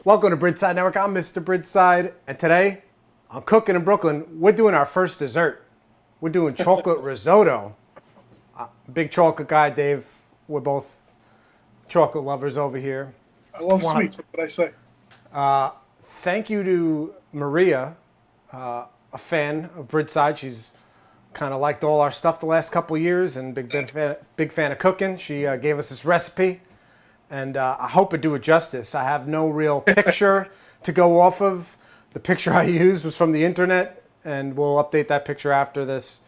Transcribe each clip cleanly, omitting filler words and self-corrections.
Welcome to Bridgeside Network. I'm Mr. Bridgeside, and today on Cookin in Brooklyn, we're doing our first dessert. We're doing chocolate risotto. Big chocolate guy, Dave. We're both chocolate lovers over here. I love sweets. What did I say? Thank you to Maria, a fan of Bridgeside. She's kind of liked all our stuff the last couple of years and big fan of cooking. She gave us this recipe, and I hope it do it justice. I have no real picture to go off of. The picture I used was from the internet, and we'll update that picture after this.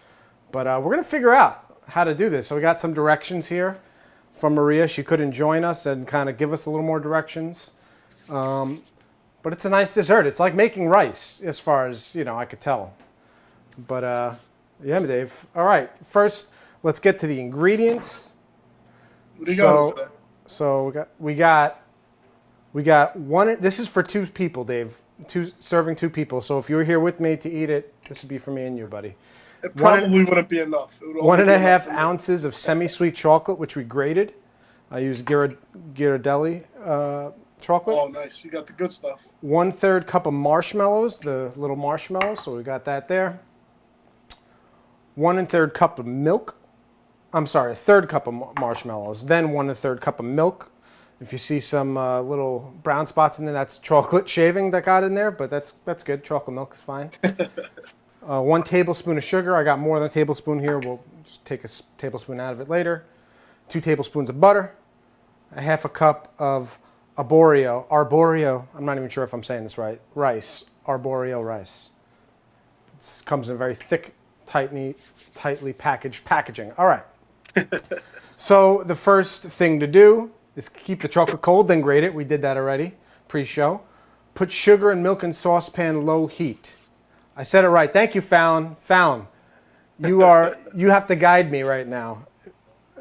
But we're going to figure out how to do this. So we got some directions here from Maria. She couldn't join us and kind of give us a little more directions. But it's a nice dessert. It's like making rice, as far as, you know, I could tell. But yeah, Dave. All right. First, let's get to the ingredients. What do you got over there? So we got one. This is for two people, Dave. Serving two people. So if you're here with me to eat it, this would be for me and you, buddy. It probably wouldn't be enough. It would 1.5 ounces of semi-sweet chocolate, which we grated. I used Ghirardelli chocolate. Oh, nice. You got the good stuff. 1/3 cup of marshmallows, the little marshmallows. So we got that there. 1 1/3 cup of milk. I'm sorry, 1/3 cup of marshmallows. Then 1 1/3 cup of milk. If you see some little brown spots in there, that's chocolate shaving that got in there, but that's good. Chocolate milk is fine. 1 tablespoon of sugar. I got more than a tablespoon here. We'll just take a tablespoon out of it later. 2 tablespoons of butter. 1/2 cup of Arborio. I'm not even sure if I'm saying this right. Rice. Arborio rice. It comes in a very thick, tightly packaged packaging. All right. So the first thing to do is keep the chocolate cold, then grate it. We did that already, pre-show. Put sugar and milk in saucepan, low heat. I said it right. Thank you, Fallon. Fallon, you have to guide me right now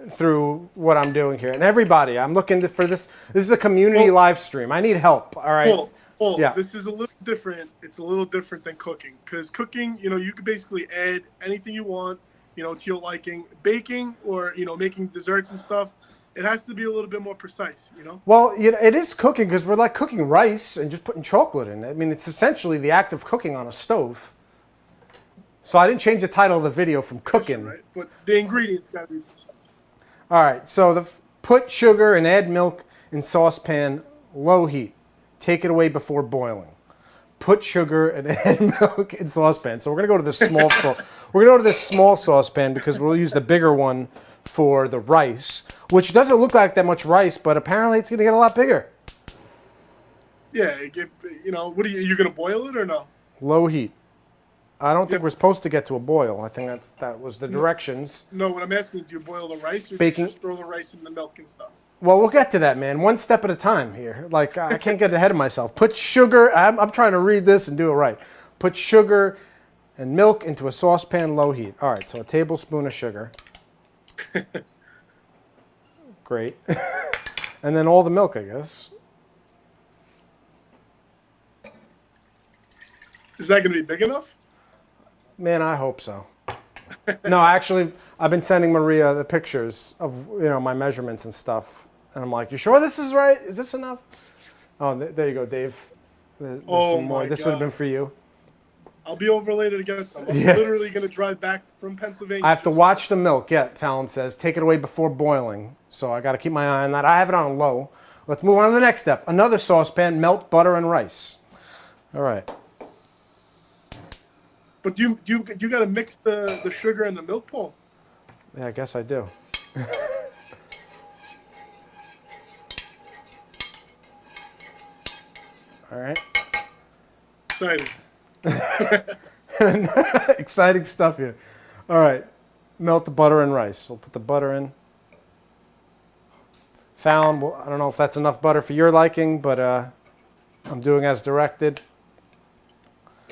through what I'm doing here. And everybody, I'm looking for this. This is a community live stream. I need help. All right. Yeah. This is a little different. It's a little different than cooking, because cooking, you know, you can basically add anything you want, you know, to your liking. Baking or, you know, making desserts and stuff, it has to be a little bit more precise, you know? Well, you know, it is cooking because we're like cooking rice and just putting chocolate in it. I mean, it's essentially the act of cooking on a stove. So I didn't change the title of the video from cooking. Right, but the ingredients got to be precise. All right, so put sugar and add milk in saucepan, low heat. Take it away before boiling. Put sugar and add milk in saucepan. So we're gonna go to this small we're gonna go to this small saucepan because we'll use the bigger one for the rice, which doesn't look like that much rice, but apparently it's gonna get a lot bigger. Yeah, you know, what are you gonna boil it or no? Low heat. I don't think we're supposed to get to a boil. I think that was the directions. No, what I'm asking, do you boil the rice or Baking. do you just throw the rice in the milk and stuff? Well, we'll get to that, man. One step at a time here. Like, I can't get ahead of myself. Put sugar. I'm trying to read this and do it right. Put sugar and milk into a saucepan, low heat. All right, so a tablespoon of sugar. Great. And then all the milk, I guess. Is that going to be big enough? Man, I hope so. No, actually, I've been sending Maria the pictures of, you know, my measurements and stuff. And I'm like, you sure this is right? Is this enough? Oh, there you go, Dave. There's some more. This would have been for you. I'll be over later to get some. I'm literally going to drive back from Pennsylvania. I have to watch the milk. Yeah, Fallon says. Take it away before boiling. So I got to keep my eye on that. I have it on low. Let's move on to the next step. Another saucepan, melt butter and rice. All right. But you got to mix the sugar and the milk, Paul? Yeah, I guess I do. All right. Exciting. Exciting stuff here. All right. Melt the butter and rice. We'll put the butter in. Fallon, well, I don't know if that's enough butter for your liking, but I'm doing as directed.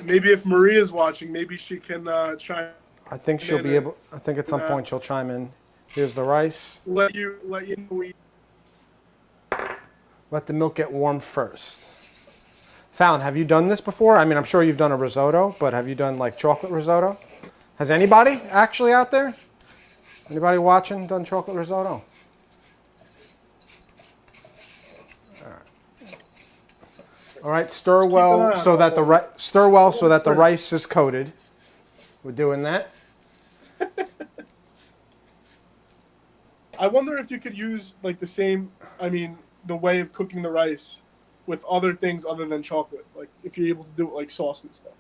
Maybe if Maria's watching, maybe she can chime. I think she'll be able. I think at some point she'll chime in. Here's the rice. Let you know. Let the milk get warm first. Fallon, have you done this before? I mean, I'm sure you've done a risotto, but have you done like chocolate risotto? Has anybody actually out there? Anybody watching done chocolate risotto? All right, stir Keep an well eye on so that all the rice is coated. We're doing that. I wonder if you could use like the same, I mean, the way of cooking the rice with other things other than chocolate. Like if you're able to do it like sauce and stuff.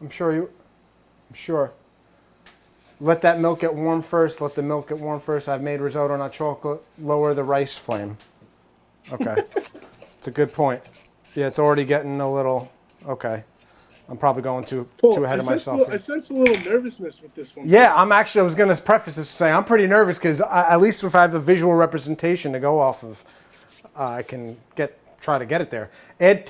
I'm sure. Let that milk get warm first. Let the milk get warm first. I've made risotto, not chocolate. Lower the rice flame. Okay. It's a good point. Yeah, it's already getting a little, okay. I'm probably going too ahead of myself. I sense a little nervousness with this one. Yeah, I was going to preface this saying I'm pretty nervous because at least if I have a visual representation to go off of, I can try to get it there. Add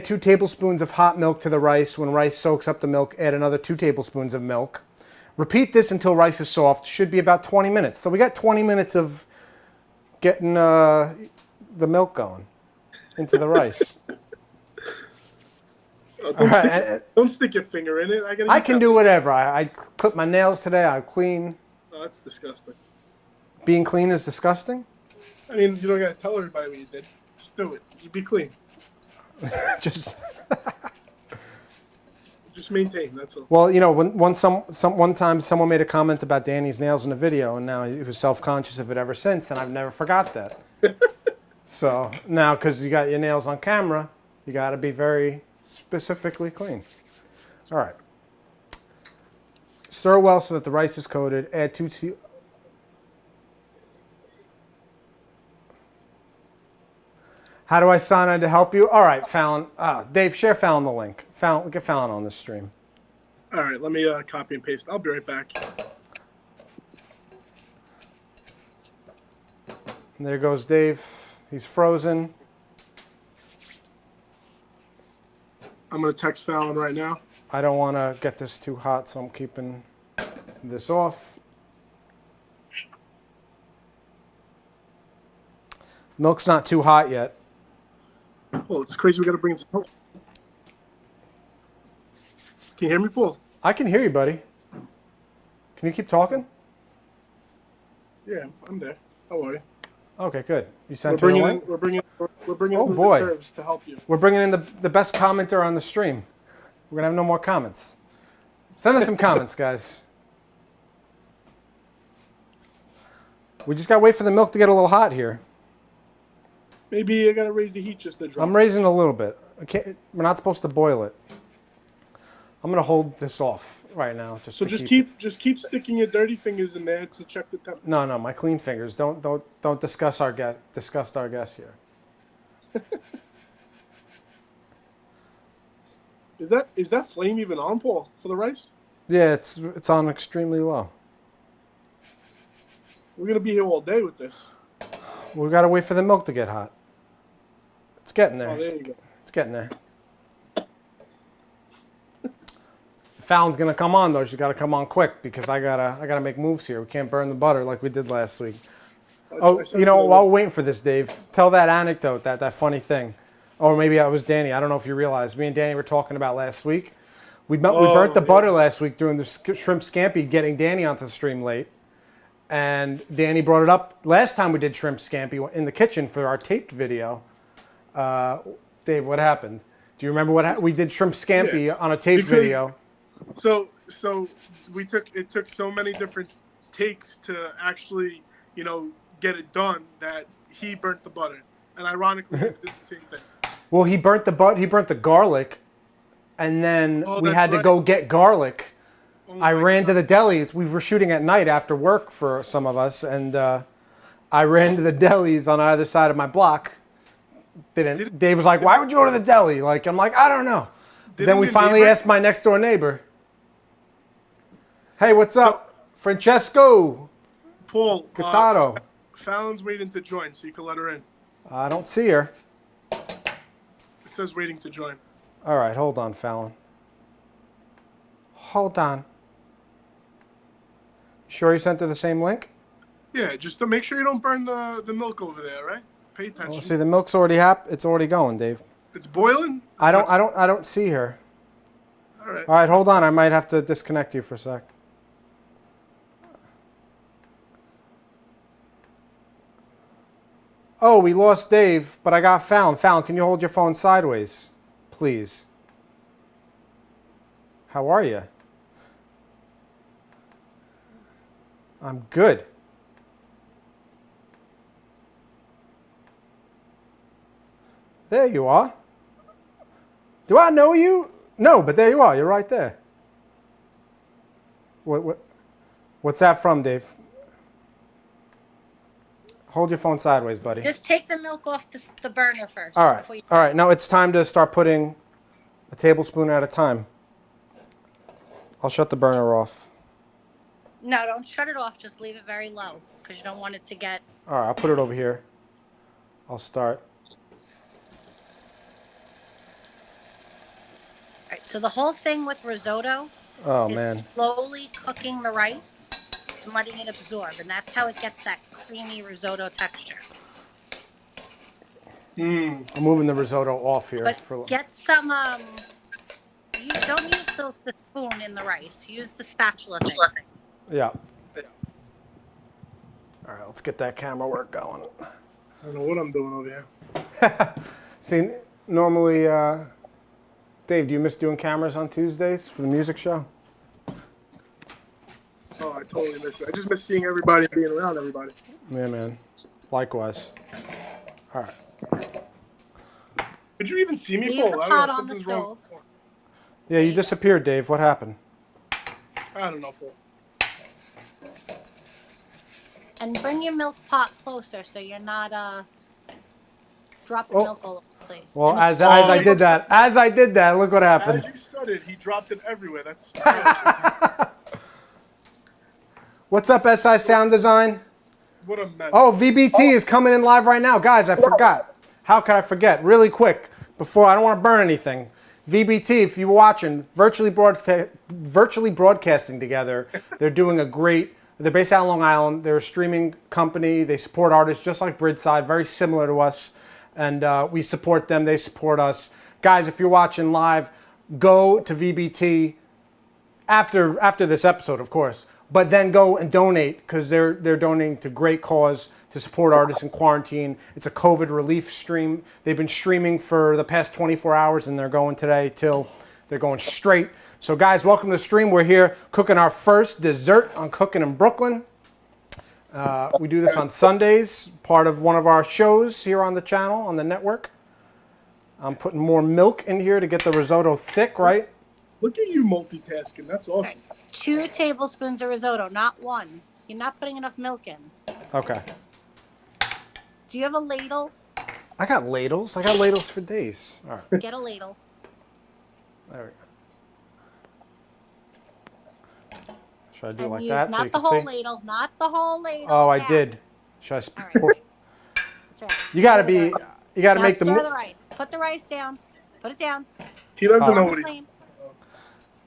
2 tablespoons of hot milk to the rice. When rice soaks up the milk, add another 2 tablespoons of milk. Repeat this until rice is soft. Should be about 20 minutes. So we got 20 minutes of getting the milk going into the rice. Don't stick your finger in it. I can do whatever. I clipped my nails today. I'm clean. Oh, that's disgusting. Being clean is disgusting? I mean, you don't got to tell everybody what you did. Just do it. You be clean. Just maintain. That's all. Well, you know, one time someone made a comment about Danny's nails in a video, and now he was self-conscious of it ever since, and I've never forgot that. So now, because you got your nails on camera, you got to be very specifically clean. All right. Stir well so that the rice is coated. Add 2 How do I sign on to help you? All right, Fallon. Dave, share Fallon the link. Get Fallon on this stream. All right, let me copy and paste. I'll be right back. And there goes Dave. He's frozen. I'm going to text Fallon right now. I don't want to get this too hot, so I'm keeping this off. Milk's not too hot yet. Well, it's crazy. We got to bring some. Can you hear me, Paul? I can hear you, buddy. Can you keep talking? Yeah, I'm there. How are you? Okay, good. You sent her a link? We're bringing Oh, in boy. reserves to help you. We're bringing in the best commenter on the stream. We're going to have no more comments. Send us some comments, guys. We just got to wait for the milk to get a little hot here. Maybe I got to raise the heat just a drop. I'm raising it a little bit. We're not supposed to boil it. I'm going to hold this off right now. So just keep sticking your dirty fingers in there to check the temperature. No, my clean fingers. Don't discuss our guest here. Is that flame even on, Paul, for the rice? Yeah, it's on extremely low. We're gonna be here all day with this. We got to wait for the milk to get hot. It's getting there. Oh, there you go. It's getting there. Fallon's gonna come on though. She's got to come on quick because I gotta make moves here. We can't burn the butter like we did last week. Oh, you know, while we're waiting for this, Dave, tell that anecdote, that funny thing. Or maybe it was Danny. I don't know if you realized. Me and Danny were talking about last week. We burnt the butter last week during the shrimp scampi, getting Danny onto the stream late. And Danny brought it up last time we did shrimp scampi in the kitchen for our taped video. Dave, what happened? Do you remember we did shrimp scampi on a taped video? So it took so many different takes to actually, get it done that he burnt the butter. And ironically, he did the same thing. Well, he burnt the garlic, and then we had to go get garlic. I ran to the deli. We were shooting at night after work for some of us, and I ran to the delis on either side of my block. Dave was like, "Why would you go to the deli?" I'm like, "I don't know." Then we finally asked my next door neighbor. Hey, what's up, Francesco? Paul. Gattaro. Fallon's waiting to join, so you can let her in. I don't see her. It says waiting to join. All right, hold on, Fallon. Hold on. Sure you sent her the same link? Yeah, just to make sure you don't burn the milk over there, right? Pay attention. Well, see, the milk's already it's already going, Dave. It's boiling? I don't see her. All right. All right, hold on. I might have to disconnect you for a sec. Oh, we lost Dave, but I got Fallon. Fallon, can you hold your phone sideways, please? How are you? I'm good. There you are. Do I know you? No, but there you are. You're right there. What's that from, Dave? Hold your phone sideways, buddy. Just take the milk off the burner first. All right. All right. Now it's time to start putting a tablespoon at a time. I'll shut the burner off. No, don't shut it off. Just leave it very low because you don't want it to get... All right. I'll put it over here. I'll start. All right, so the whole thing with risotto is slowly cooking the rice and letting it absorb, and that's how it gets that creamy risotto texture. I'm moving the risotto off here. But get some, you don't use the spoon in the rice. Use the spatula thing. Yeah. All right, let's get that camera work going. I don't know what I'm doing over here. See, normally, Dave, do you miss doing cameras on Tuesdays for the music show? Oh, I totally miss it. I just miss seeing everybody and being around everybody. Yeah, man. Likewise. All right. Did you even see me, Leave Paul? the I pot don't know. on the Something's wrong. stove. Yeah, you disappeared, Dave. What happened? I don't know, Paul. And bring your milk pot closer so you're not dropping milk all over the place. Well, as I did that, look what happened. As you said it, he dropped it everywhere. That's What's up, SI Sound Design? what a mess. Oh, VBT is coming in live right now. Guys, I forgot. How could I forget? Really quick, before I don't want to burn anything. VBT, if you're watching, virtually broadcasting together. They're doing a great, they're based out of Long Island. They're a streaming company. They support artists just like Bridgeside, very similar to us. And we support them. They support us. Guys, if you're watching live, go to VBT after this episode, of course. But then go and donate because they're donating to great cause to support artists in quarantine. It's a COVID relief stream. They've been streaming for the past 24 hours and they're going today till they're going straight. So guys, welcome to the stream. We're here cooking our first dessert on Cookin in Brooklyn. We do this on Sundays, part of one of our shows here on the channel, on the network. I'm putting more milk in here to get the risotto thick, right? Look at you multitasking. That's awesome. 2 tablespoons of risotto, not 1. You're not putting enough milk in. Okay. Do you have a ladle? I got ladles. I got ladles for days. All right. Get a ladle. There we go. Should I do it And like use that so not you the can whole see? ladle, not the whole ladle. Oh, I down. did. Should I? All right. That's right. You gotta be. You gotta Now make stir the. the rice. Put the rice down. Put it down. He doesn't know On what the he's. flame.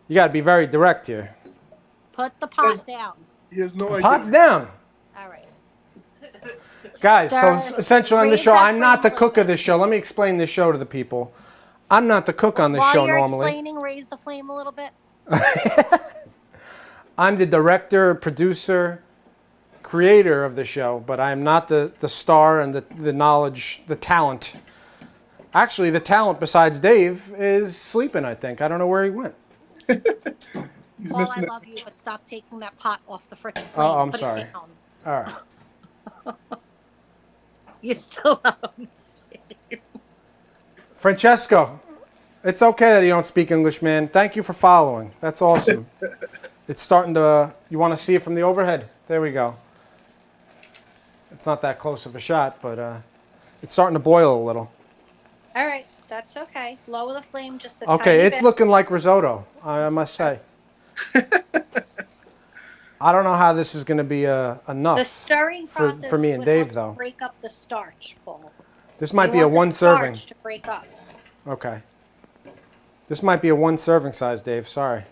You gotta be very direct here. Put the pot down. He has no idea. Pot's down, All right. guys. Stir. So essentially on the Raise show, that I'm not the flame a cook little of this show. Let me explain this show to the people. I'm not the cook on this While show you're normally. explaining, raise the flame a little bit. I'm the director, producer, creator of the show, but I'm not the star and the knowledge, the talent. Actually, the talent besides Dave is sleeping, I think. I don't know where he went. He's Paul, I missing it. love you, but stop taking that pot off the frickin' flame. Oh, I'm Put sorry. It down. All right. You still love him. Francesco, it's okay that you don't speak English, man. Thank you for following. That's awesome. It's starting to, you want to see it from the overhead? There we go. It's not that close of a shot, but it's starting to boil a little. All right, that's okay. Lower the flame just a Okay, tiny it's bit. looking like risotto, I must say. I don't know how this is going to be The enough. stirring process for me and would Dave, help though. break up the starch, Paul. This might You be a want the one serving. starch to break up. Okay. This might be a one serving size, Dave. Sorry.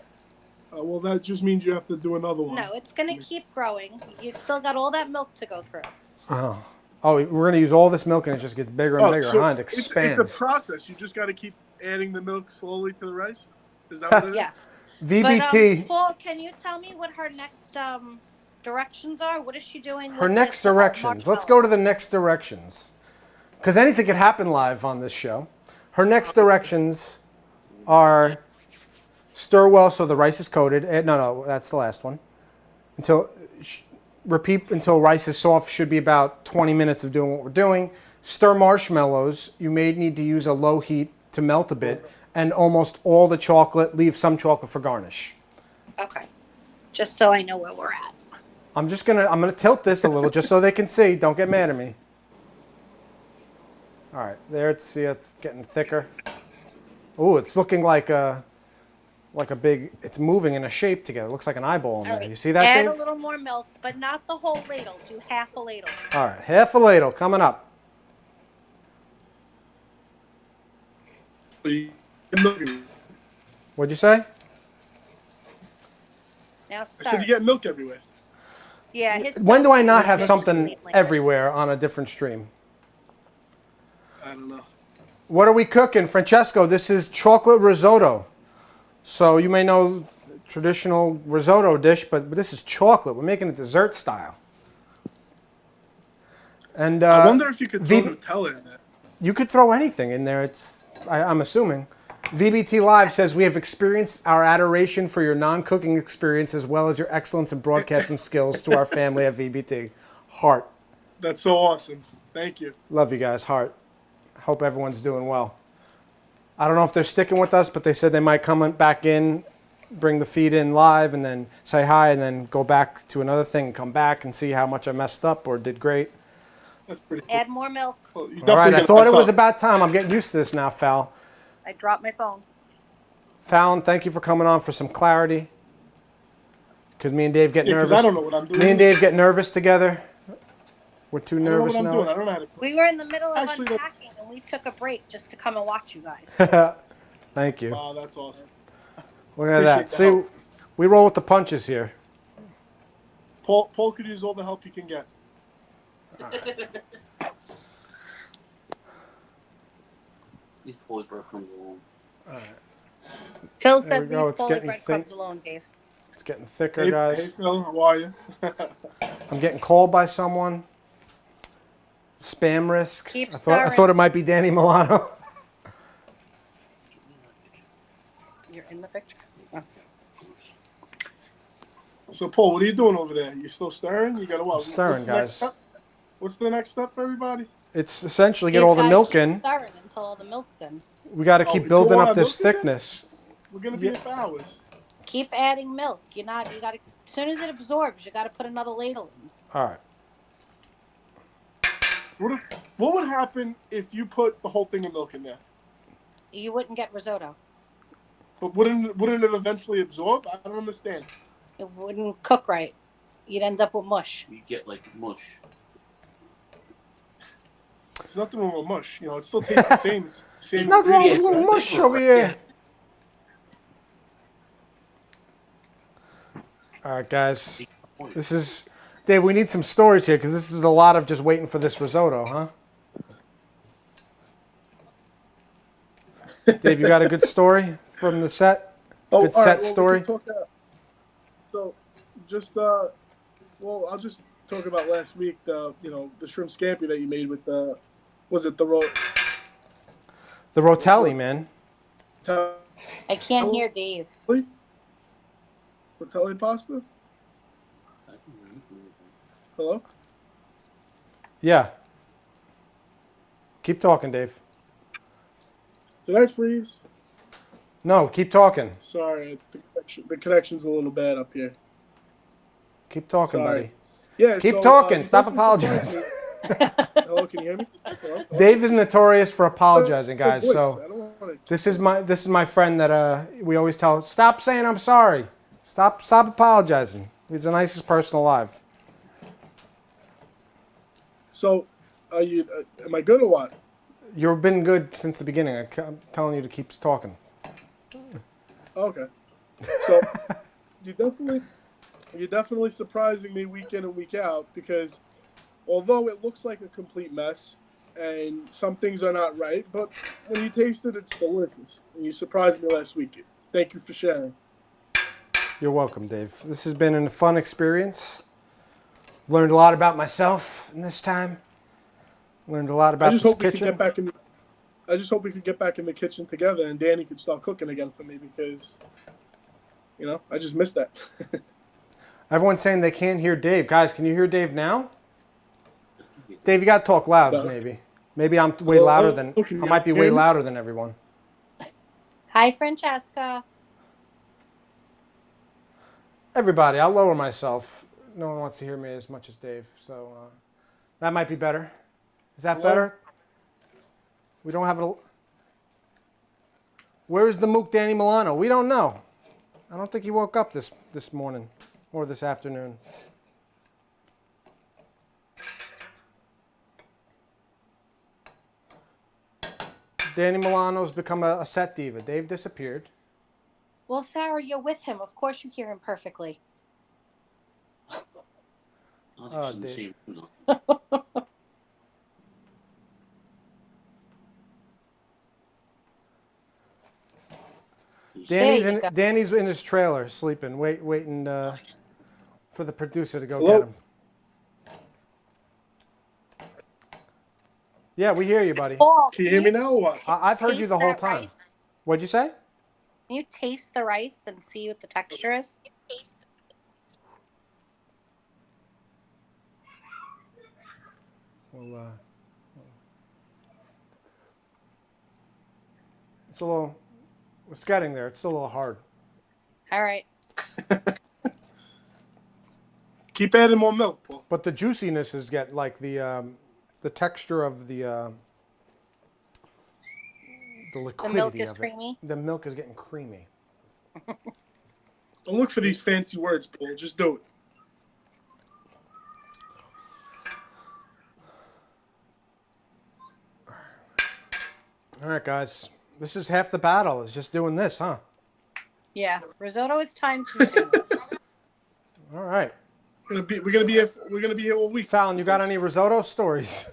Well, that just means you have to do another one. No, it's going to keep growing. You've still got all that milk to go through. Oh, we're going to use all this milk and it just gets bigger and bigger. so Huh? It it's expands. a process. You just got to keep adding the milk slowly to the rice. Is that what it is? Yes. VBT. But, Paul, can you tell me what her next directions are? What is she doing? Her with next this, directions. Let's go to the next directions. because anything could happen live on this show. Her next directions are stir well so the rice is coated. No, that's the last one. Repeat until rice is soft. Should be about 20 minutes of doing what we're doing. Stir marshmallows. You may need to use a low heat to melt a bit. And almost all the chocolate, leave some chocolate for garnish. Okay. Just so I know where we're at. I'm gonna tilt this a little just so they can see. Don't get mad at me. All right, there. It's getting thicker. Oh, it's looking like a big. It's moving in a shape together. It looks like an eyeball in there. Right. You see that, Add Dave? a little more milk, but not the whole ladle. Do half a ladle. All right, half a ladle coming up. What'd you say? Now I start. said you get milk everywhere. Yeah. When do I not have something everywhere on a different stream? I don't know. What are we cooking, Francesco? This is chocolate risotto. So you may know traditional risotto dish, but this is chocolate. We're making it dessert style. And I wonder if you could throw Nutella in that. You could throw anything in there. I'm assuming. VBT Live says we have experienced our adoration for your non-cooking experience as well as your excellence in broadcasting skills to our family at VBT. Heart. That's so awesome. Thank you. Love you guys. Heart. Hope everyone's doing well. I don't know if they're sticking with us, but they said they might come back in, bring the feed in live, and then say hi, and then go back to another thing and come back and see how much I messed up or did great. That's pretty cool. Add more milk. Well, All right, I thought it was about time. I'm getting used to this now, Fal. I dropped my phone. Fallon, thank you for coming on for some clarity. Because me and Dave get nervous. I don't know what I'm doing. Me and Dave get nervous together. We're too nervous I don't know what I'm now. doing. I don't know how to. We were in the middle of Actually, unpacking, and we took a break just to come and watch you guys. Thank you. Wow, that's awesome. Look at that. See, help. we roll with the punches here. Paul could use all the help he can get. These Polish breadcrumbs alone. Phil There said we go. leave It's Foley getting breadcrumbs thick. alone, Dave. It's getting thicker, Hey guys. Phil, how are you? I'm getting called by someone. Spam risk. Keep I stirring. thought it might be Danny Milano. You're in the picture. Oh. So Paul, what are you doing over there? You still stirring? You got to what? I'm stirring, What's the next guys. step? What's the next step for everybody? It's essentially get He's all the gotta milk keep in. stirring until all the milk's in. We got to Oh, keep do building you want up this milk in there? thickness. We're gonna be here for hours. Keep adding milk. You gotta, as soon as it absorbs, you gotta put another ladle in. All right. What would happen if you put the whole thing of milk in there? You wouldn't get risotto. But wouldn't it eventually absorb? I don't understand. It wouldn't cook right. You'd end up with mush. You get like mush. There's nothing wrong with mush. You know, it still tastes the same. Same Not wrong with ingredients, little right? mush over here. All right, guys. This is Dave. We need some stories here because this is a lot of just waiting for this risotto, huh? Dave, you got a good story from the set? Oh, Good all set right, well, story? we can talk, so, just well, I'll just talk about last week. The shrimp scampi that you made with the, was it the The rotelli, man. I can't hear Dave. rotelli pasta? Hello. Yeah. Keep talking, Dave. Did I freeze? No, keep talking. Sorry, the connection's a little bad up here. Keep talking, Sorry. buddy. Yeah. Keep so, talking. you Stop definitely apologizing. surprised me. Hello, can you hear me? Hello? Dave is notorious for apologizing, Oh, guys. voice. So I don't wanna- this is my friend that we always tell, stop saying I'm sorry. Stop apologizing. He's the nicest person alive. So, are you? Am I good or what? You've been good since the beginning. I'm telling you to keep talking. Okay. So, you're definitely surprising me week in and week out because although it looks like a complete mess and some things are not right, but when you taste it, it's delicious. And you surprised me last week. Thank you for sharing. You're welcome, Dave. This has been a fun experience. Learned a lot about myself in this time. Learned a lot I about just this hope we could kitchen. get back in. I just hope we could get back in the kitchen together, and Danny could start cooking again for me because, I just missed that. Everyone's saying they can't hear Dave. Guys, can you hear Dave now? Dave, you got to talk loud, No. maybe. Maybe I'm way louder than. Can I you might be hear way me? louder than everyone. Hi, Francesca. Everybody, I'll lower myself. No one wants to hear me as much as Dave, so that might be better. Is that better? We don't have a. Where's the mook Danny Milano? We don't know. I don't think he woke up this morning or this afternoon. Danny Milano's become a set diva. Dave disappeared. Well, Sarah, you're with him. Of course you hear him perfectly. Oh, Dave. Danny's in his trailer sleeping, waiting for the producer to go get him. Yeah, we hear you, buddy. Paul, Can you hear me now or what? I've heard you the whole time. Rice? What'd you say? Can you taste the rice and see what the texture is? Well, it's a little. It's getting there. It's still a little hard. All right. Keep adding more milk, Paul. But the juiciness is like the texture of the liquidity The milk is of it. creamy. The milk is getting creamy. Don't look for these fancy words, Paul. Just do it. All right, guys. This is half the battle. Is just doing this, huh? Yeah, risotto is time consuming. All right. We're gonna be here all week. Fallon, you got any risotto stories?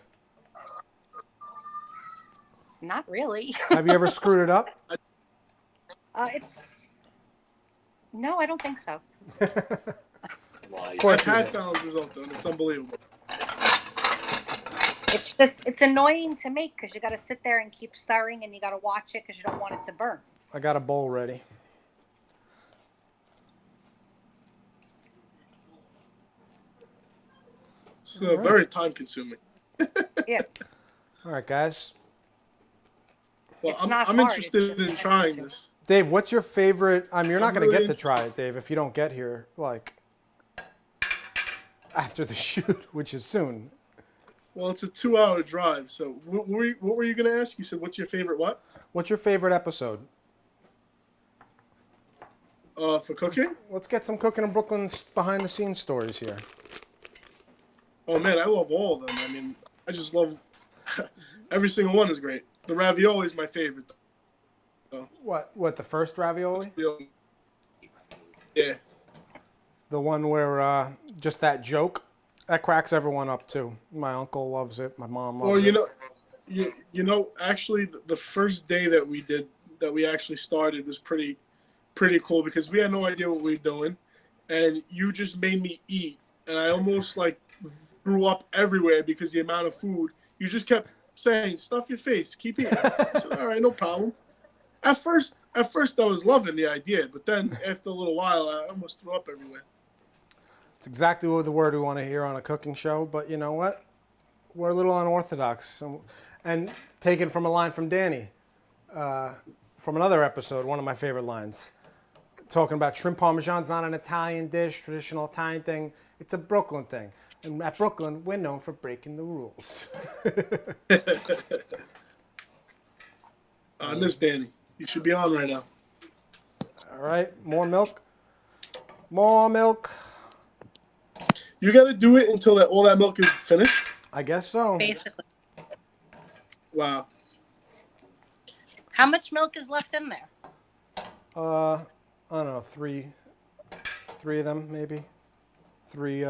Not really. Have you ever screwed it up? No, I don't think so. I've had Fallon's risotto, and it's unbelievable. It's annoying to make because you got to sit there and keep stirring, and you got to watch it because you don't want it to burn. I got a bowl ready. It's very time consuming. Yeah. All right, guys. Well, It's not I'm hard, interested it's in just trying time-consuming. this. Dave, what's your favorite? You're not I'm going to really get to try it, Dave, if you don't get here, like, after the shoot, which is soon. Well, it's a 2-hour drive. So what were you going to ask? You said, what's your favorite what? What's your favorite episode? For cooking? Let's get some Cookin' in Brooklyn's behind-the-scenes stories here. Oh, man, I love all of them. I mean, I just love... Every single one is great. The ravioli is my favorite. What, the first ravioli? Yeah. The one where just that joke? That cracks everyone up, too. My uncle loves it. My mom loves it. Well, actually, the first day that we actually started was pretty cool because we had no idea what we were doing, and you just made me eat, and I almost threw up everywhere because the amount of food. You just kept saying, "Stuff your face, keep eating." I said, "All right, no problem." At first, I was loving the idea, but then after a little while, I almost threw up everywhere. It's exactly what the word we want to hear on a cooking show, but you know what? We're a little unorthodox. And taken from a line from Danny from another episode, one of my favorite lines. Talking about shrimp parmesan's not an Italian dish, traditional Italian thing. It's a Brooklyn thing. And at Brooklyn, we're known for breaking the rules. I miss Danny. You should be on right now. All right, more milk. More milk. You got to do it until all that milk is finished? I guess so. Basically. Wow. How much milk is left in there? I don't know, three of them maybe. Three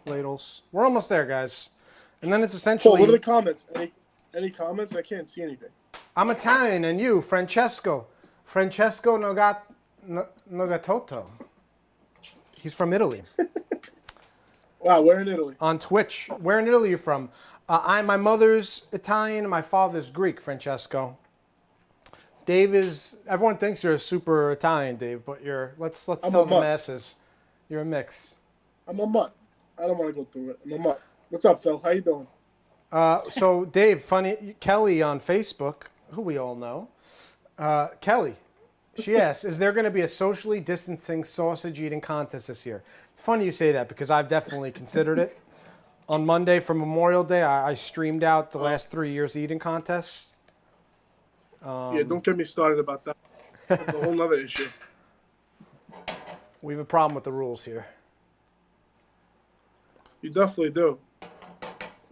ladles. We're almost there, guys. And then it's essentially... Paul, what are the comments? Any comments? I can't see anything. I'm Italian, and you, Francesco Nogatotto. He's from Italy. Wow, we're in Italy. On Twitch. Where in Italy are you from? My mother's Italian and my father's Greek, Francesco. Dave is, everyone thinks you're a super Italian, Dave, but let's I'm tell a the mutt. masses. You're a mix. I'm a mutt. I don't want to go through it. I'm a mutt. What's up, Phil? How you doing? So Dave, funny, Kelly on Facebook, who we all know, Kelly, she asked, is there going to be a socially distancing sausage eating contest this year? It's funny you say that because I've definitely considered it. On Monday for Memorial Day, I streamed out the last 3 years eating contests. Yeah, don't get me started about that. That's a whole nother issue. We have a problem with the rules here. You definitely do.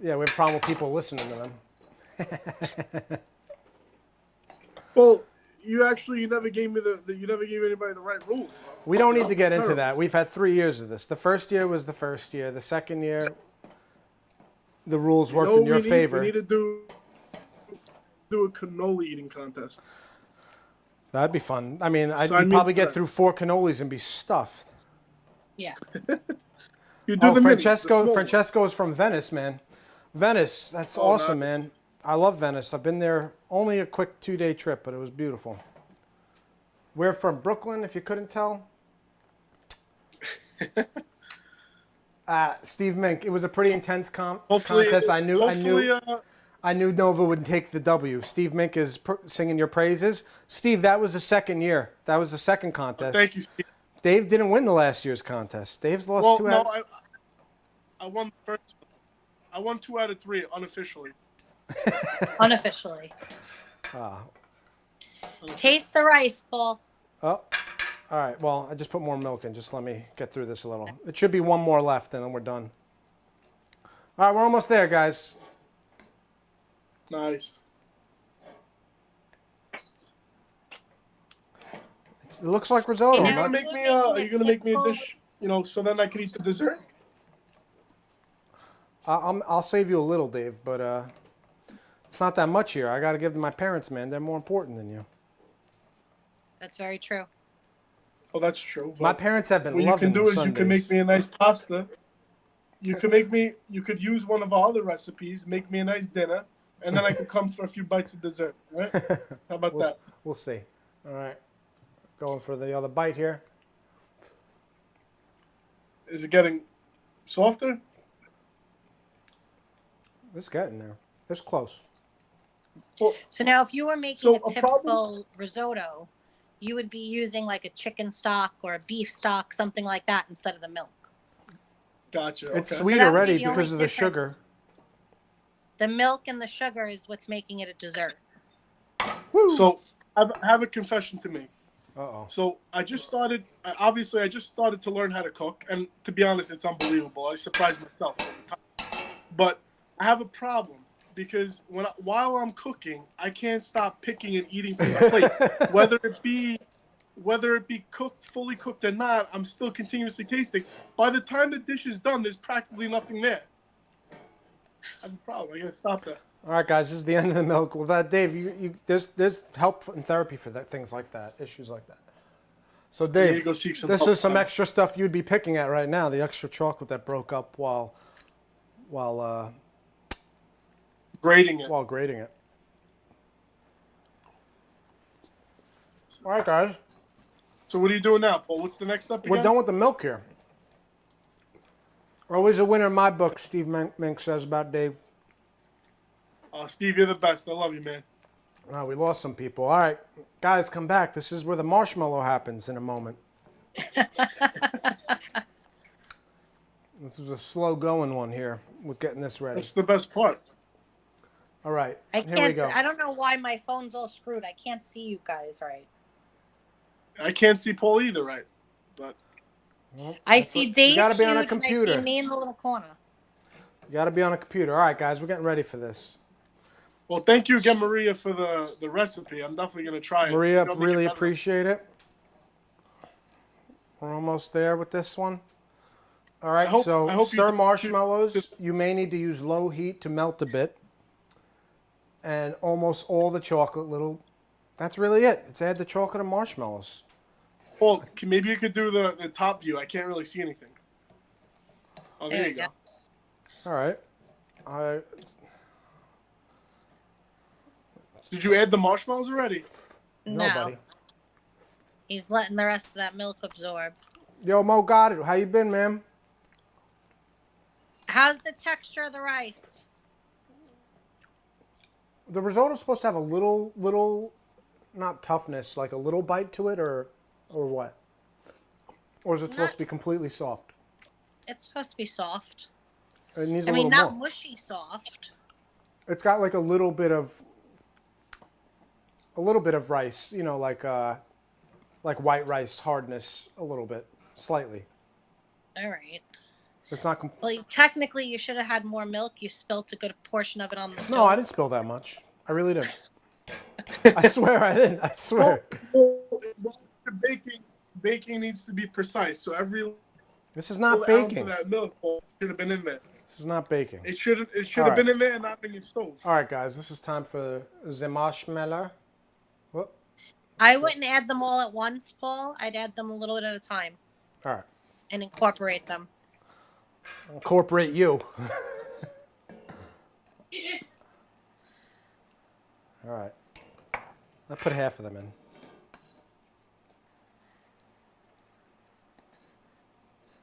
Yeah, we have a problem with people listening to them. Well, you never gave me you never gave anybody the right rules. We don't need to get into that. We've had 3 years of this. The first year was the first year. The second year, the rules worked in your favor. We need to do a cannoli eating contest. That'd be fun. I mean, I'd Sign me probably up for get that. through 4 cannolis and be stuffed. Yeah. You do the minis, the Francesco. small Francesco is from Venice, man. Venice, that's awesome, man. I love Venice. I've been there only a quick 2-day trip, but it was beautiful. We're from Brooklyn, if you couldn't tell. Steve Mink, it was a pretty intense contest. I knew Nova would take the W. Steve Mink is singing your praises. Steve, that was the second year. That was the second contest. Thank you, Steve. Dave didn't win the last year's contest. Dave's lost 2 out. I won the first one. I won 2 out of 3 unofficially. Unofficially. Taste the rice, Paul. Oh, all right. Well, I just put more milk in. Just let me get through this a little. It should be one more left, and then we're done. All right, we're almost there, guys. Nice. It looks like risotto. You know, Are you gonna make me a dish? So then I can eat the dessert. I'll save you a little, Dave, but it's not that much here. I got to give to my parents, man. They're more important than you. That's very true. Oh, that's true. My parents have been What you loving can do is Sundays. you can make me a nice pasta. You could use one of our other recipes, make me a nice dinner, and then I could come for a few bites of dessert. Right? How about that? We'll see. All right. Going for the other bite here. Is it getting softer? It's getting there. It's close. Well, So now if you were making a a typical problem- risotto, you would be using like a chicken stock or a beef stock, something like that, instead of the milk. gotcha. It's Okay. sweet So that would be already the only because of the difference. sugar. The milk and the sugar is what's making it a dessert. Woo. So I have a confession to make. Uh-oh. So I just started to learn how to cook, and to be honest, it's unbelievable. I surprised myself all the time. But I have a problem because while I'm cooking, I can't stop picking and eating from the plate, whether it be cooked, fully cooked or not. I'm still continuously tasting. By the time the dish is done, there's practically nothing there. I have a problem. I gotta stop that. All right, guys, this is the end of the milk. Well, that Dave, there's help in therapy for that, things like that, issues like that. So, I need to Dave, go seek some this help is some now. extra stuff you'd be picking at right now. The extra chocolate that broke up while Grating it. grating it. All right, guys, So what are you doing now, Paul? What's the next step again? we're done with the milk here. Always a winner in my book, Steve Mink says about Dave. Steve, you're the best. I love you, man. Oh, we lost some people. All right, guys, come back. This is where the marshmallow happens in a moment. This is a slow going one here with getting this ready. That's the best part. All right, I here we can't. go. I don't know why my phone's all screwed. I can't see you guys right. I can't see Paul either, right? But I see Dave. gotta be on a huge, and computer. I see me in the little corner. You got to be on a computer. All right, guys, we're getting ready for this. well, thank you again, Maria, for the recipe. I'm definitely gonna try it. Maria, You'll make it really better. appreciate it. We're almost there with this one. All right, I hope so you- stir marshmallows. You may need to use low heat to melt a bit. And almost all the chocolate, that's really it. It's add the chocolate and marshmallows. Paul, maybe you could do the top view. I can't really see anything. Oh, there you go. All right. Did you add the marshmallows already? No, No, buddy. he's letting the rest of that milk absorb. Yo, Mo got it. How you been, man? How's the texture of the rice? The risotto's supposed to have a little, not toughness, like a little bite to it, or what? Or is it supposed to be completely soft? It's supposed to be soft. It needs I a mean, little not more. mushy soft. It's got like a little bit of rice, you know, like white rice hardness, a little bit, slightly. All right. It's not. Well, technically, you should have had more milk. You spilt a good portion of it on the stove. No, I didn't spill that much. I really didn't. I swear I didn't. I swear. Well, baking needs to be precise. So every This is not little ounce baking. of that milk should have been in there. This is not baking. It should All have right. been in there and not in your stove. All right, guys. This is time for the marshmallow. Whoop. I wouldn't add them all at once, Paul. I'd add them a little bit at a time All right. and incorporate them. Incorporate you. All right. I put half of them in.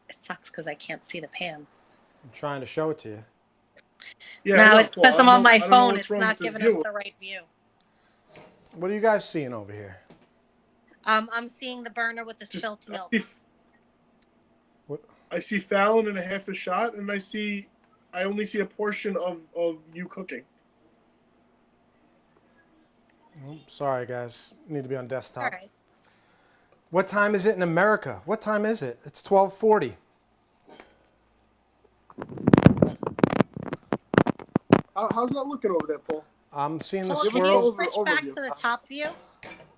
It sucks because I can't see the pan. I'm trying to show it to you. Yeah, Now I know, it's Paul. because I I'm don't on know- my I don't know phone. what's It's wrong not with this giving us view. the right view. What are you guys seeing over here? I'm seeing the burner with the Just- spilt milk. What? I see Fallon and a half a shot, and I only see a portion of you cooking. Oh, sorry, guys. Need to be on desktop. All right. What time is it in America? What time is it? It's 12:40. How's that looking over there, Paul? I'm seeing the Paul, can swirls. you switch back overview. to the top view?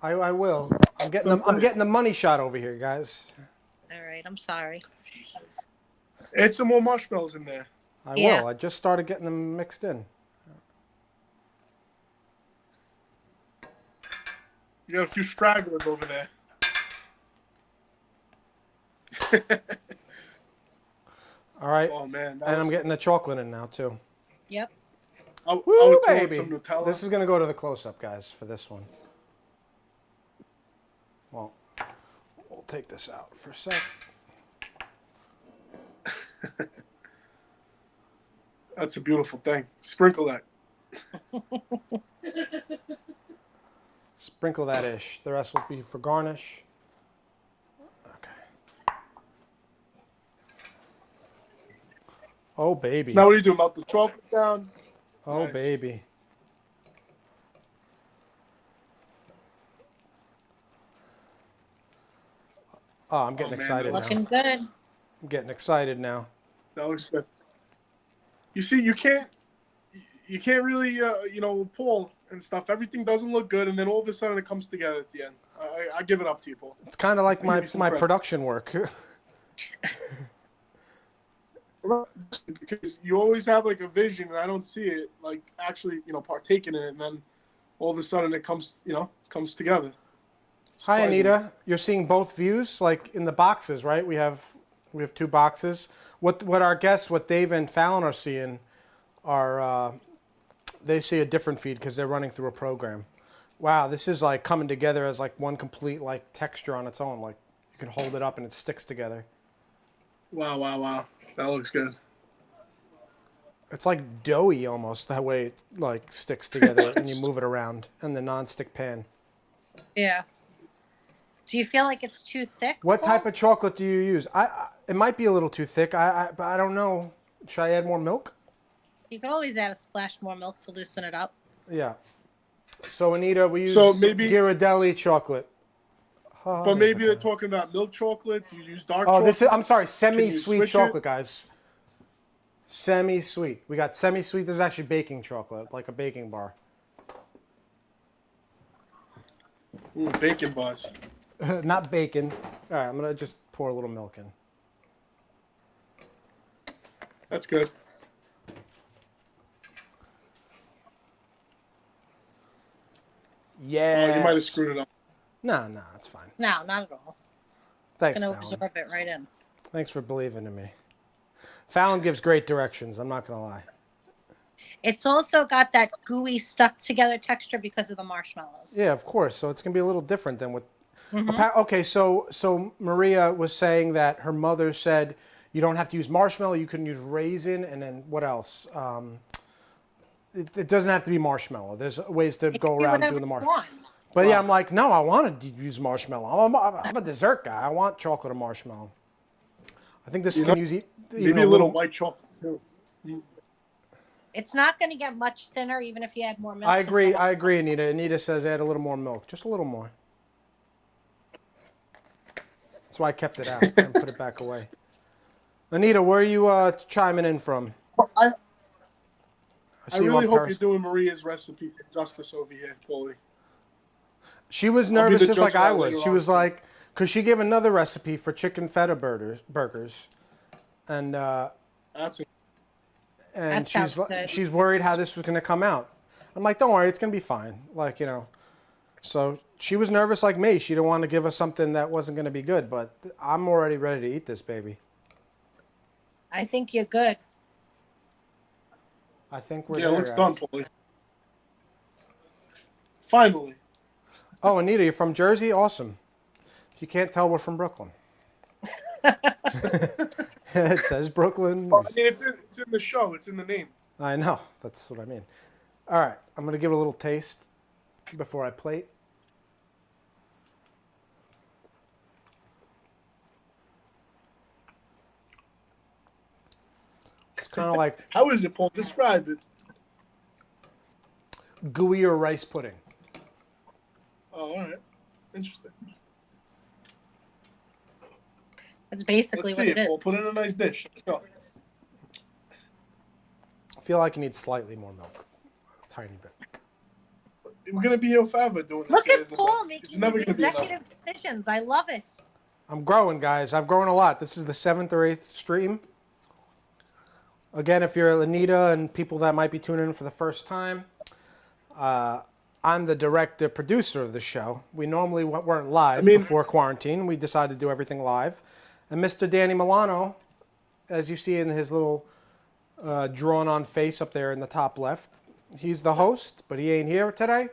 I will. I'm getting So the, I'm getting the money shot over here, guys. All right. I'm sorry. Add some more marshmallows in there. I Yeah. will. I just started getting them mixed in. You got a few stragglers over there. All right. Oh man! And I'm getting the chocolate in now too. Yep. I Woo, would throw in baby. some Nutella. This is gonna go to the close-up, guys, for this one. Well, we'll take this out for a sec. That's a beautiful thing. Sprinkle that. Sprinkle that ish. The rest will be for garnish. Okay. Oh baby. So now what do you do? Melt the chocolate down. Oh Nice. baby. Oh, I'm getting Oh, man, excited now. Looking good. I'm getting excited now. That looks good. You see, you can't really, pull and stuff. Everything doesn't look good, and then all of a sudden it comes together at the end. I give it up to you, Paul. It's kind of like I'll my give you some my credit. production work. Because you always have like a vision, and I don't see it like actually, partaking in it, and then all of a sudden it comes together. Hi, Surprising. Anita. You're seeing both views, like in the boxes, right? We have two boxes. What our guests, what Dave and Fallon are seeing, are they see a different feed because they're running through a program. Wow, this is like coming together as like one complete like texture on its own. Like you can hold it up and it sticks together. Wow. That looks good. It's like doughy almost that way it like sticks together and you move it around in the non-stick pan. Yeah. Do you feel like it's too thick? What Paul? type of chocolate do you use? It might be a little too thick. But I don't know. Should I add more milk? You could always add a splash more milk to loosen it up. Yeah. So Anita, we use So maybe- Ghirardelli chocolate. But maybe they're talking about milk chocolate. Do you use dark Oh, chocolate? this is. I'm sorry, you semi-sweet switch it? chocolate, guys. Semi-sweet. We got semi-sweet. This is actually baking chocolate, like a baking bar. Ooh, bacon bars. Not bacon. All right, I'm gonna just pour a little milk in. That's good. Yeah. Oh, you might have screwed it up. No, it's fine. No, not at all. Thanks, It's going to Fallon. absorb it right in. Thanks for believing in me. Fallon gives great directions. I'm not gonna lie. It's also got that gooey stuck together texture because of the marshmallows. Yeah, of course. So it's gonna be a little different than what. Mm-hmm. Okay, so Maria was saying that her mother said you don't have to use marshmallow. You can use raisin, and then what else? It doesn't have to be marshmallow. There's ways to go around doing the marshmallow. But yeah, I'm like, no, I want to use marshmallow. I'm a dessert guy. I want chocolate and marshmallow. I think this can use even Maybe a little white chocolate too. It's not going to get much thinner even if you add more milk. I agree, Anita. Anita says add a little more milk, just a little more. That's why I kept it out and put it back away. Anita, where are you chiming in from? I see you really on hope Periscope. you're doing Maria's recipe for justice over here, Paulie. She was nervous just like I was. later She on. was like, because she gave another recipe for chicken feta burgers. And That's it. and That sounds good. she's worried how this was going to come out. I'm like, don't worry, it's going to be fine. Like, you know. So she was nervous like me. She didn't want to give us something that wasn't going to be good. But I'm already ready to eat this, baby. I think you're good. I think we're Yeah, there. it looks guys. done, Paulie. Finally. Oh, Anita, you're from Jersey? Awesome. If you can't tell, we're from Brooklyn. It says Brooklyn. Well, I mean, it's in the show. It's in the name. I know. That's what I mean. All right. I'm going to give it a little taste before I plate. It's kind of like How is it, Paul? Describe it. gooey or rice pudding. Oh, all right. Interesting. That's basically Let's what see it it, Paul. is. Put it in a nice dish. Let's go. I feel like you need slightly more milk. A tiny bit. We're gonna be here forever doing this. Look here. at Paul It's making never these gonna be enough. executive decisions. I love it. I'm growing, guys. I've grown a lot. This is the 7th or 8th stream. Again, if you're Anita and people that might be tuning in for the first time, I'm the director producer of the show. We normally weren't live before quarantine. We decided to do everything live. And Mr. Danny Milano, as you see in his little drawn-on face up there in the top left, he's the host, but he ain't here today.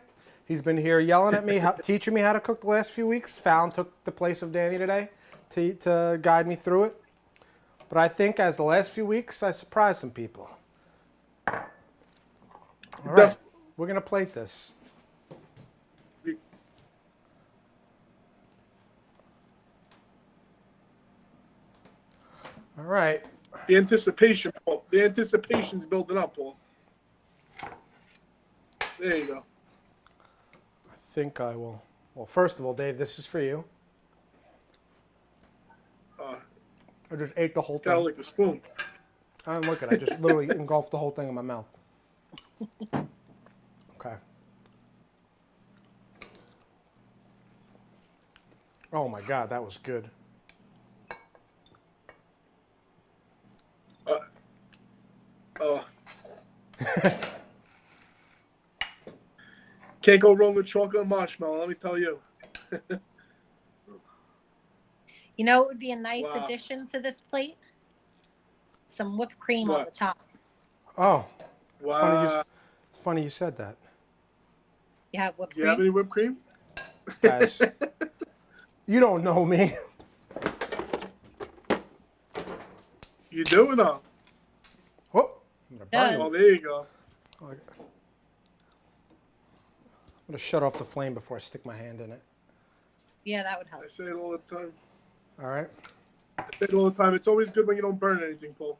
He's been here yelling at me, teaching me how to cook the last few weeks. Fallon took the place of Danny today to guide me through it. But I think as the last few weeks, I surprised some people. All right, we're going to plate this. All right. The anticipation, Paul. The anticipation's building up, Paul. There you go. I think I will. Well, first of all, Dave, this is for you. I just ate the whole thing. Gotta lick the spoon. I didn't look at it. I just literally engulfed the whole thing in my mouth. Okay. Oh my God, that was good. Can't go wrong with chocolate and marshmallow, let me tell you. You know what would be a nice Wow. addition to this plate? Some whipped cream on What? the top. Oh, Wow. it's funny you said that. You have whipped Do you have cream? any whipped cream? Guys, you don't know me. You do or not? Oh, I'm gonna burn Does. it. Oh, there you go. I'm gonna shut off the flame before I stick my hand in it. Yeah, that would help. I say it all the time. All right. I say it all the time. It's always good when you don't burn anything, Paul.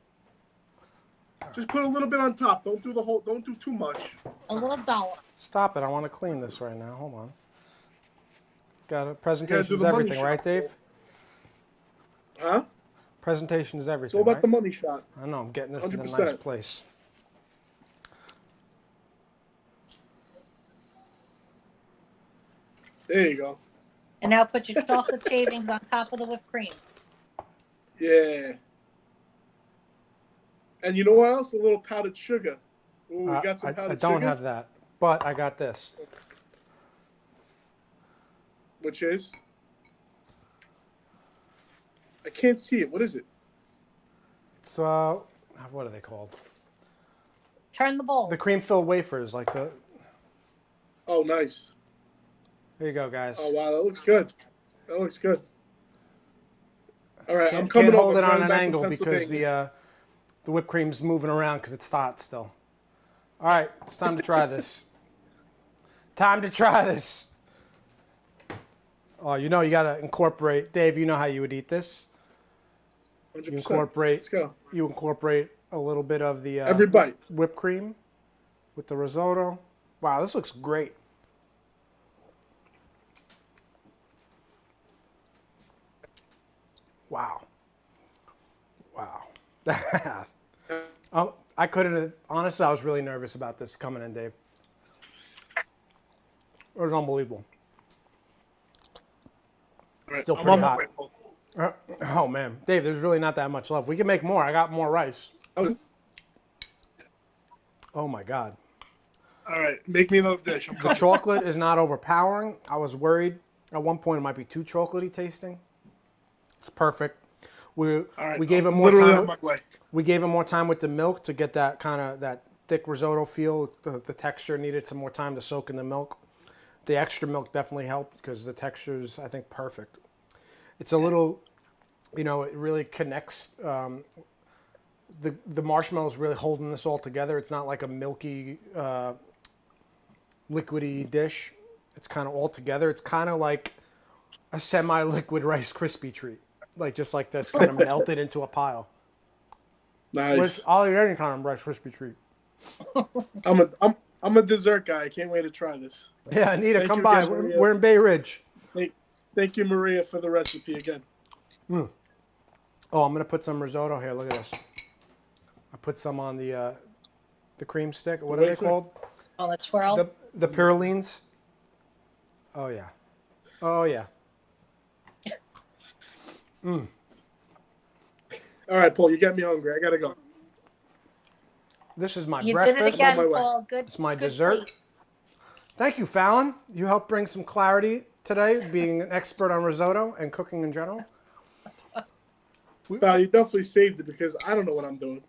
Just put a little bit on top. Don't do the whole. Don't do too much. A little dollop. Stop it. I want to clean this right now. Hold on. Got a do presentation's the money everything, shot, right, Dave? Huh? Presentation is everything. It's all about right? the money shot. I know. I'm getting this in a nice 100%. place. There you go. And now put your chocolate shavings on top of the whipped cream. Yeah. And you know what else? A little powdered sugar. Ooh, we got some powdered I don't sugar. have that, but I got this. Which is? I can't see it. What is it? It's what are they called? Turn the bowl. The cream filled wafers, like the. Oh, nice. There you go, guys. Oh, wow. That looks good. That looks good. All right, I'm Can't coming hold over. it I'm on driving an back from angle because Pennsylvania. the whipped cream's moving around because it's hot still. All right, it's time to try this. Time to try this. Oh, you know you gotta incorporate. Dave, you know how you would eat this. 100%. You incorporate. Let's go. You incorporate a little bit of the Every bite. whipped cream with the risotto. Wow, this looks great. Wow. Wow. I couldn't have, honestly, I was really nervous about this coming in, Dave. It was unbelievable. All right, Still I'm pretty on my hot. way, Paul. Oh, man. Dave, there's really not that much left. We can make more. I got more rice. Okay. Oh, my God. All right, make me another dish. I'm The coming. chocolate is not overpowering. I was worried at one point it might be too chocolatey tasting. It's perfect. All right, We gave I'm him more literally time. on my way. We gave him more time with the milk to get that kind of that thick risotto feel. The texture needed some more time to soak in the milk. The extra milk definitely helped because the texture is, I think, perfect. It's a little, it really connects. The marshmallow's really holding this all together. It's not like a milky, liquidy dish. It's kind of all together. It's kind of like a semi-liquid Rice Krispie treat, just like that's kind of melted into a pile. Nice. I'll eat any kind of Rice Krispie treat. I'm a dessert guy. I can't wait to try this. Yeah, Anita, Thank come you by. again, Maria. We're in Bay Ridge. Thank you, Maria, for the recipe again. Oh, I'm gonna put some risotto here. Look at this. I put some on the cream stick. What are they wafer? called? Oh, the twirl. The pyralines. Oh yeah. Oh yeah. All right, Paul, you got me hungry. I gotta go. This is my You breakfast. did it again, on my way. Paul. Good. It's my good dessert. plate. Thank you, Fallon. You helped bring some clarity today, being an expert on risotto and cooking in general. Val, you definitely saved it because I don't know what I'm doing.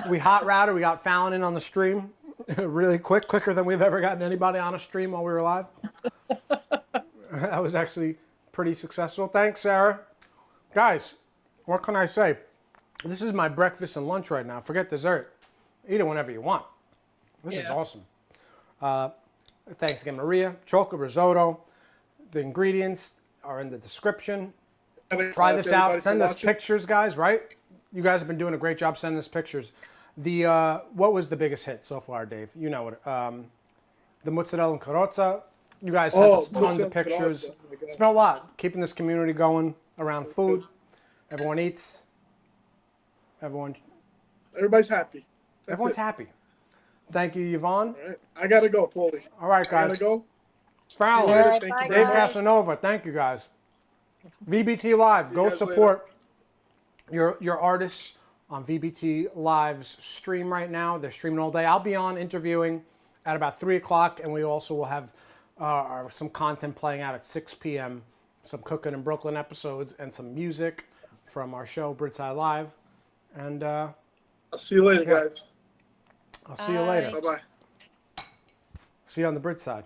We hot routed. We got Fallon in on the stream really quicker than we've ever gotten anybody on a stream while we were live. That was actually pretty successful. Thanks, Sarah. Guys, what can I say? This is my breakfast and lunch right now. Forget dessert. Eat it whenever you want. This is awesome. Thanks again, Maria. Chocolate risotto. The ingredients are in the description. Try this out. Send us pictures, guys, right? You guys have been doing a great job sending us pictures. What was the biggest hit so far, Dave? You know it. The mozzarella and carrozza. You guys sent us tons of pictures. Oh my God. It's been a lot. Keeping this community going around food. Everyone eats. Everybody's happy. Everyone's happy. Thank you, Yvonne. All right, I gotta go, Paulie. All right, I guys. gotta go. Fallon. Later. All Thank right, you bye, Dave very guys. Casanova. Thank you, guys. VBT Live. Go guys support your artists on VBT Live's stream right now. They're streaming all day. I'll be on interviewing at about 3 o'clock, and we also will have some content playing out at 6 p.m., some Cookin' in Brooklyn episodes, and some music from our show, Bridgeside Live. And I'll see you later, guys. I'll see you later. Bye-bye. See you on the Bridge side.